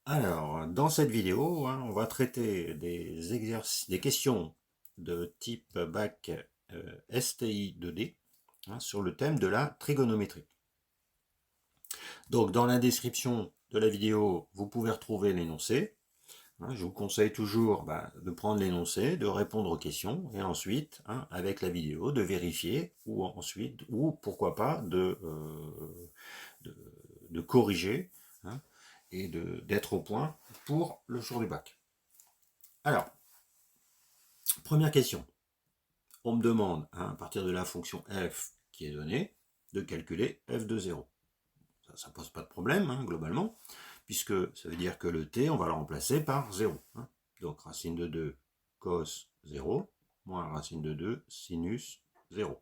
Alors, dans cette vidéo, on va traiter des exercices, des questions de type bac STI 2D sur le thème de la trigonométrie. Donc, dans la description de la vidéo, vous pouvez retrouver l'énoncé. Je vous conseille toujours de prendre l'énoncé, de répondre aux questions, et ensuite, avec la vidéo, de vérifier, ou pourquoi pas, de corriger, et d'être au point pour le jour du bac. Alors, première question. On me demande, à partir de la fonction f qui est donnée, de calculer f de 0. Ça ne pose pas de problème, globalement, puisque ça veut dire que le t, on va le remplacer par 0. Donc, racine de 2 cos 0, moins racine de 2 sinus 0.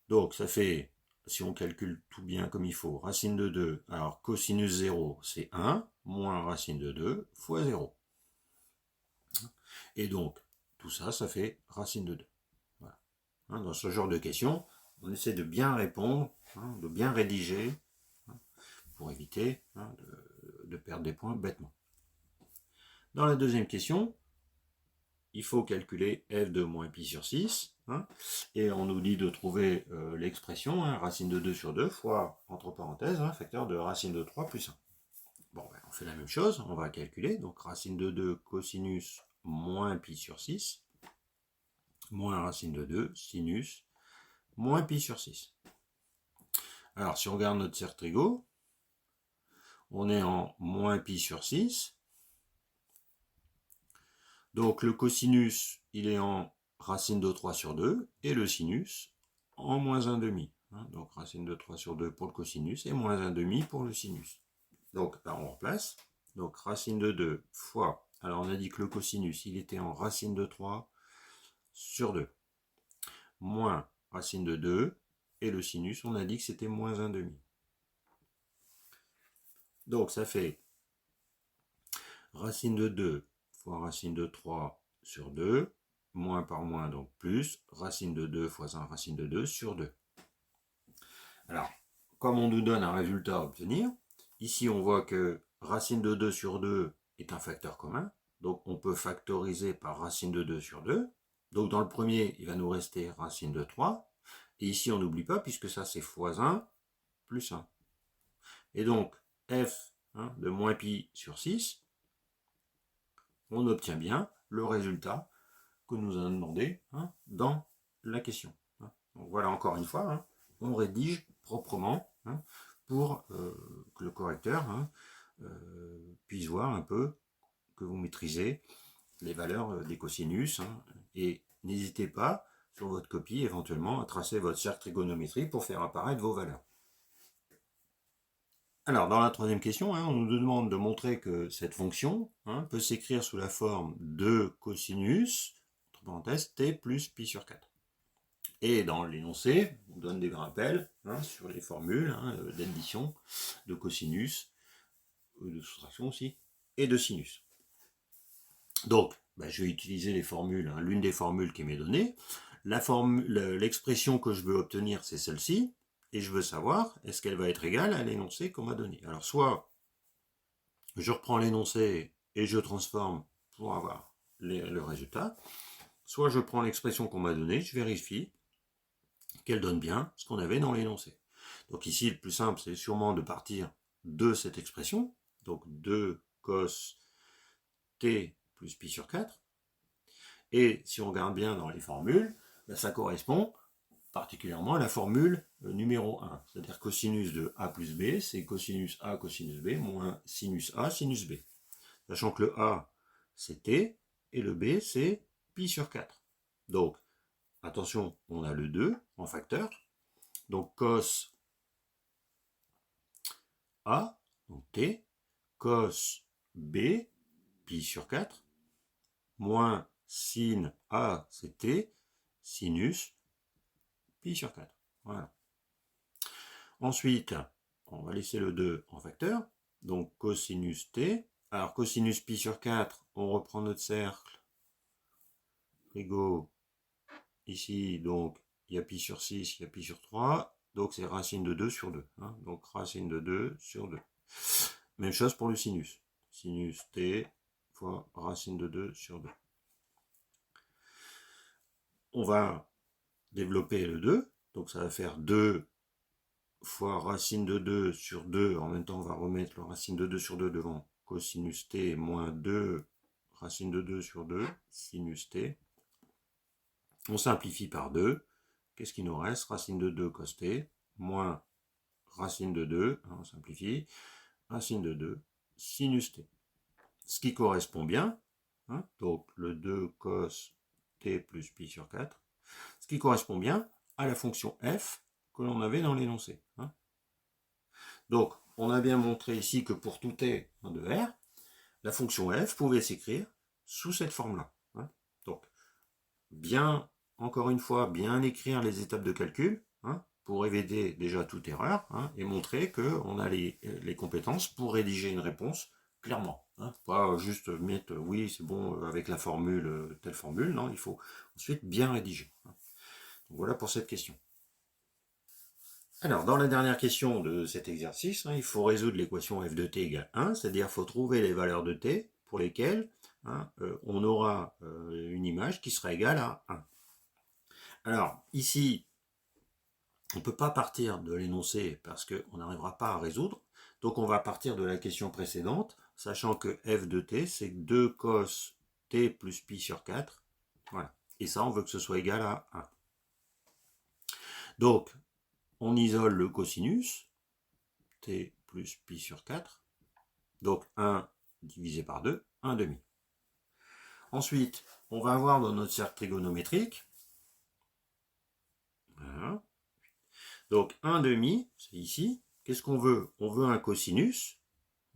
Donc, ça fait, si on calcule tout bien comme il faut, racine de 2, alors cosinus 0, c'est 1, moins racine de 2 fois 0. Et donc, tout ça, ça fait racine de 2. Voilà. Dans ce genre de questions, on essaie de bien répondre, de bien rédiger, pour éviter de perdre des points bêtement. Dans la deuxième question, il faut calculer f de moins pi sur 6, et on nous dit de trouver l'expression, racine de 2 sur 2 fois, entre parenthèses, facteur de racine de 3 plus 1. Bon, on fait la même chose, on va calculer, donc racine de 2 cosinus moins pi sur 6, moins racine de 2 sinus moins pi sur 6. Alors, si on regarde notre cercle trigo, on est en moins pi sur 6. Donc, le cosinus, il est en racine de 3 sur 2, et le sinus en moins 1 demi. Donc, racine de 3 sur 2 pour le cosinus, et moins 1 demi pour le sinus. Donc, là, on replace. Donc, racine de 2 fois, alors on a dit que le cosinus, il était en racine de 3 sur 2, moins racine de 2, et le sinus, on a dit que c'était moins 1 demi. Donc, ça fait racine de 2 fois racine de 3 sur 2, moins par moins, donc plus, racine de 2 fois 1 racine de 2 sur 2. Alors, comme on nous donne un résultat à obtenir, ici on voit que racine de 2 sur 2 est un facteur commun, donc on peut factoriser par racine de 2 sur 2. Donc dans le premier, il va nous rester racine de 3, et ici on n'oublie pas, puisque ça c'est fois 1 plus 1. Et donc, f de moins pi sur 6, on obtient bien le résultat que nous avons demandé dans la question. Donc voilà, encore une fois, on rédige proprement pour que le correcteur puisse voir un peu que vous maîtrisez les valeurs des cosinus. Et n'hésitez pas, sur votre copie, éventuellement, à tracer votre cercle trigonométrique pour faire apparaître vos valeurs. Alors, dans la troisième question, on nous demande de montrer que cette fonction peut s'écrire sous la forme de cosinus, entre parenthèses, t plus pi sur 4. Et dans l'énoncé, on donne des rappels sur les formules d'addition, de cosinus, de soustraction aussi, et de sinus. Donc, je vais utiliser les formules, l'une des formules qui m'est donnée. L'expression que je veux obtenir, c'est celle-ci. Et je veux savoir, est-ce qu'elle va être égale à l'énoncé qu'on m'a donné. Alors, soit je reprends l'énoncé et je transforme pour avoir le résultat, soit je prends l'expression qu'on m'a donnée, je vérifie qu'elle donne bien ce qu'on avait dans l'énoncé. Donc ici, le plus simple, c'est sûrement de partir de cette expression, donc 2 cos t plus pi sur 4. Et si on regarde bien dans les formules, ça correspond particulièrement à la formule numéro 1, c'est-à-dire cosinus de a plus b, c'est cosinus a cosinus b moins sinus a sinus b. Sachant que le a, c'est t, et le b, c'est pi sur 4. Donc, attention, on a le 2 en facteur. Donc, cos a, donc t, cos b, pi sur 4, moins sin a, c'est t, sinus pi sur 4. Voilà. Ensuite, on va laisser le 2 en facteur. Donc, cosinus t. Alors, cosinus pi sur 4, on reprend notre cercle. Frigo. Ici, donc, il y a pi sur 6, il y a pi sur 3. Donc, c'est racine de 2 sur 2. Donc, racine de 2 sur 2. Même chose pour le sinus. Sinus t fois racine de 2 sur 2. On va développer le 2, donc ça va faire 2 fois racine de 2 sur 2, en même temps on va remettre le racine de 2 sur 2 devant, cosinus t moins 2 racine de 2 sur 2, sinus t. On simplifie par 2, qu'est-ce qui nous reste? Racine de 2 cos t, moins racine de 2, on simplifie, racine de 2, sinus t. Ce qui correspond bien, hein, donc le 2 cos t plus pi sur 4, ce qui correspond bien à la fonction f que l'on avait dans l'énoncé. Hein. Donc, on a bien montré ici que pour tout t de R, la fonction f pouvait s'écrire sous cette forme-là. Hein. Donc, bien, encore une fois, bien écrire les étapes de calcul, hein, pour éviter déjà toute erreur, hein, et montrer qu'on a les compétences pour rédiger une réponse clairement. Hein, pas juste mettre oui, c'est bon, avec la formule, telle formule, non, il faut ensuite bien rédiger. Hein. Donc, voilà pour cette question. Alors, dans la dernière question de cet exercice, hein, il faut résoudre l'équation f de t égale 1, c'est-à-dire qu'il faut trouver les valeurs de t pour lesquelles, hein, on aura une image qui sera égale à 1. Alors, ici, on ne peut pas partir de l'énoncé parce qu'on n'arrivera pas à résoudre, donc on va partir de la question précédente, sachant que f de t, c'est 2 cos t plus pi sur 4, voilà. Et ça, on veut que ce soit égal à 1. Donc, on isole le cosinus, t plus pi sur 4, donc 1 divisé par 2, 1 demi. Ensuite, on va avoir dans notre cercle trigonométrique, voilà. Donc 1 demi, c'est ici, qu'est-ce qu'on veut? On veut un cosinus,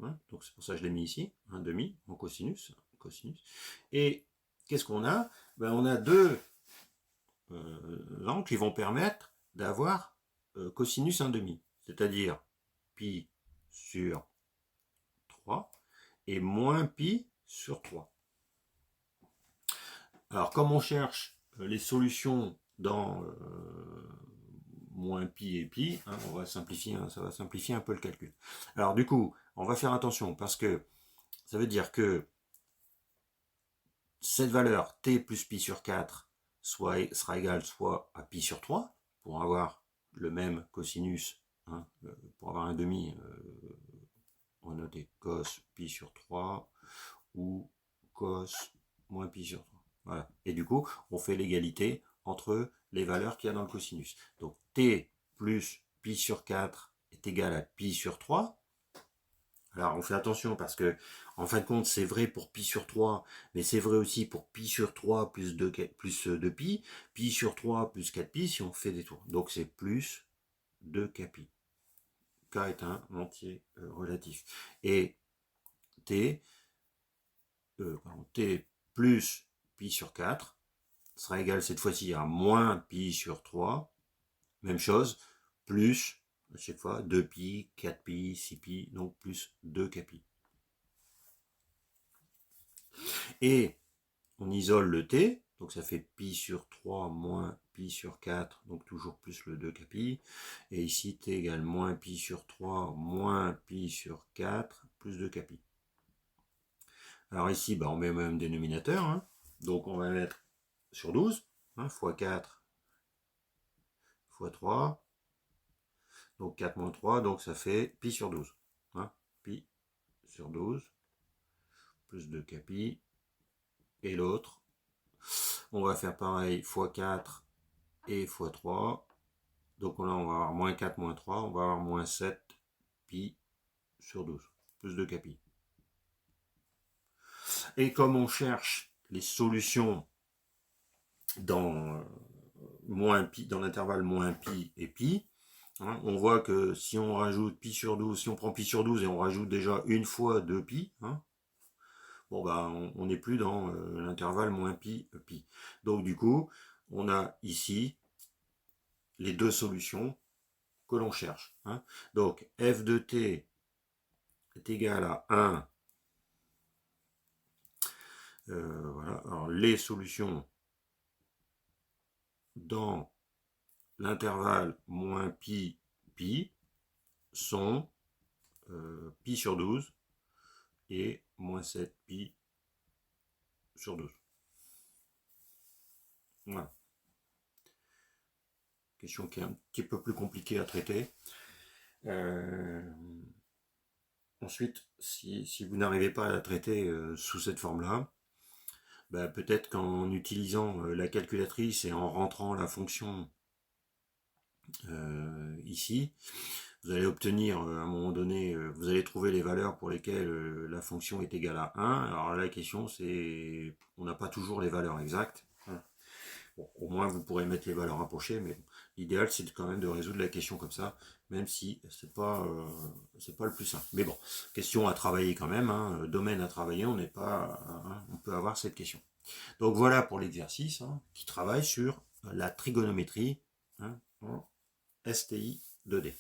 hein, donc c'est pour ça que je l'ai mis ici, 1 demi en cosinus, et qu'est-ce qu'on a? Ben, on a deux angles qui vont permettre d'avoir cosinus 1 demi, c'est-à-dire pi sur 3 et moins pi sur 3. Alors, comme on cherche les solutions dans moins pi et pi, hein, on va simplifier, ça va simplifier un peu le calcul. Alors, du coup, on va faire attention parce que ça veut dire que cette valeur t plus pi sur 4 sera égale soit à pi sur 3 pour avoir le même cosinus, hein, pour avoir un demi, on va noter cos pi sur 3 ou cos moins pi sur 3. Voilà. Et du coup, on fait l'égalité entre les valeurs qu'il y a dans le cosinus. Donc t plus pi sur 4 est égal à pi sur 3. Alors on fait attention parce que en fin de compte c'est vrai pour pi sur 3, mais c'est vrai aussi pour pi sur 3 plus 2 pi, pi sur 3 plus 4 pi si on fait des tours. Donc c'est plus 2 pi. K est un entier relatif. Et t plus pi sur 4 sera égal cette fois-ci à moins pi sur 3. Même chose, plus à chaque fois 2 pi, 4 pi, 6 pi, donc plus 2 pi. Et on isole le t, donc ça fait pi sur 3 moins pi sur 4, donc toujours plus le 2 pi. Et ici t égale moins pi sur 3 moins pi sur 4 plus 2 pi. Alors ici, on met le même dénominateur, hein. Donc on va mettre sur 12, hein, fois 4 fois 3, donc 4 moins 3, donc ça fait pi sur 12, hein, pi sur 12, plus 2 pi, et l'autre, on va faire pareil, fois 4 et fois 3, donc là on va avoir moins 4 moins 3, on va avoir moins 7 pi sur 12, plus 2 pi. Et comme on cherche les solutions dans moins pi, dans l'intervalle moins pi et pi, hein, on voit que si on rajoute pi sur 12, si on prend pi sur 12 et on rajoute déjà une fois 2 pi, hein, bon on n'est plus dans l'intervalle moins pi, pi. Donc du coup, on a ici les deux solutions que l'on cherche. Hein. Donc f de t est égal à 1. Voilà. Alors les solutions dans l'intervalle moins pi, pi sont pi sur 12 et moins 7 pi sur 12. Voilà. Question qui est un petit peu plus compliquée à traiter. Ensuite, si vous n'arrivez pas à la traiter sous cette forme-là, bah, peut-être qu'en utilisant la calculatrice et en rentrant la fonction ici, vous allez obtenir à un moment donné, vous allez trouver les valeurs pour lesquelles la fonction est égale à 1. Alors la question c'est, on n'a pas toujours les valeurs exactes. Bon, au moins vous pourrez mettre les valeurs approchées, mais l'idéal c'est quand même de résoudre la question comme ça, même si c'est pas le plus simple. Mais bon, question à travailler quand même, hein, domaine à travailler, on n'est pas, hein, on peut avoir cette question. Donc voilà pour l'exercice hein, qui travaille sur la trigonométrie hein, en STI 2D.